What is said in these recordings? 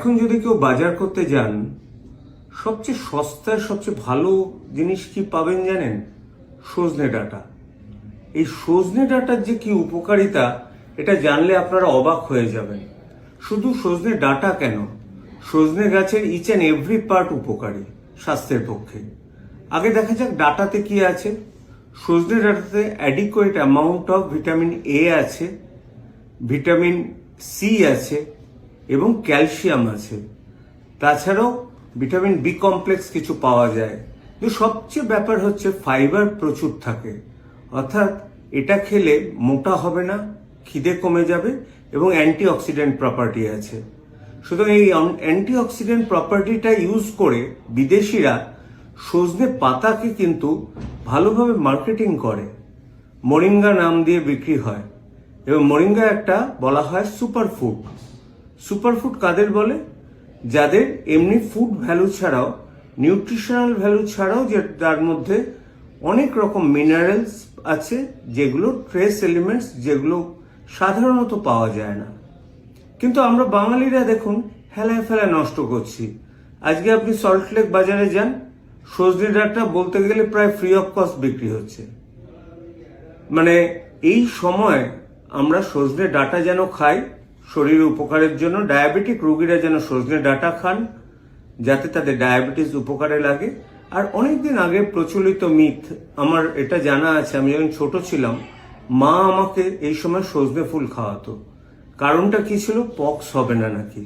এখন যদি কেউ বাজার করতে যান, সবচেয়ে সস্তার সবচেয়ে ভালো জিনিস কি পাবেন জানেন? সজনে ডাঁটা। এই সজনে ডাঁটার যে কি উপকারিতা, এটা জানলে আপনারা অবাক হয়ে যাবেন। শুধু সজনে ডাঁটা কেন, সজনে গাছের ইচ অ্যান্ড এভরি পার্ট উপকারী স্বাস্থ্যের পক্ষে। আগে দেখা যাক ডাঁটাতে কি আছে। সজনে ডাঁটাতে adequate amount of vitamin A আছে, ভিটামিন সি আছে এবং ক্যালসিয়াম আছে। তাছাড়াও ভিটামিন বি কমপ্লেক্স কিছু পাওয়া যায়। কিন্তু সবচেয়ে ব্যাপার হচ্ছে ফাইবার প্রচুর থাকে, অর্থাৎ এটা খেলে মোটা হবে না, খিদে কমে যাবে এবং অ্যান্টিঅক্সিডেন্ট প্রপার্টি আছে। সুতরাং এই অ্যান্টিঅক্সিডেন্ট প্রপার্টিটা ইউজ করে বিদেশিরা সজনে পাতাকে কিন্তু ভালোভাবে মার্কেটিং করে। মোরিঙ্গা নাম দিয়ে বিক্রি হয় এবং মোরিঙ্গা একটা বলা হয় সুপারফুড। সুপারফুড কাদের বলে? যাদের এমনি ফুড ভ্যালু ছাড়াও, নিউট্রিশনাল ভ্যালু ছাড়াও, যে তার মধ্যে অনেক রকম মিনারেলস আছে, যেগুলো ট্রেস এলিমেন্টস, যেগুলো সাধারণত পাওয়া যায় না। কিন্তু আমরা বাঙালিরা দেখুন হেলায় ফেলায় নষ্ট করছি। আজকে আপনি সল্টলেক বাজারে যান, সজনে ডাঁটা বলতে গেলে প্রায় ফ্রি অফ কস্ট বিক্রি হচ্ছে। মানে এই সময় আমরা সজনে ডাঁটা যেন খাই শরীর উপকারের জন্য। ডায়াবেটিক রোগীরা যেন সজনে ডাঁটা খান, যাতে তাদের ডায়াবেটিস উপকারে লাগে। আর অনেকদিন আগে প্রচলিত মিথ, আমার এটা জানা আছে, আমি যখন ছোট ছিলাম মা আমাকে এই সময় সজনে ফুল খাওয়াতো। কারণটা কি ছিল? পক্স হবে না নাকি।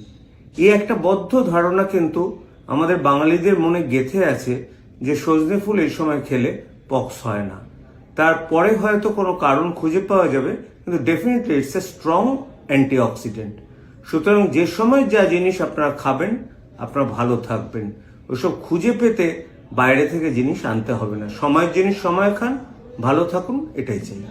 এই একটা বদ্ধ ধারণা কিন্তু আমাদের বাঙালিদের মনে গেঁথে আছে যে সজনে ফুল এই সময় খেলে পক্স হয় না। তারপরে হয়তো কোনো কারণ খুঁজে পাওয়া যাবে, কিন্তু definitely it's a strong antioxidant. সুতরাং যে সময় যা জিনিস আপনারা খাবেন, আপনারা ভালো থাকবেন। ওসব খুঁজে পেতে বাইরে থেকে জিনিস আনতে হবে না। সময়ের জিনিস সময় খান, ভালো থাকুন, এটাই চাই।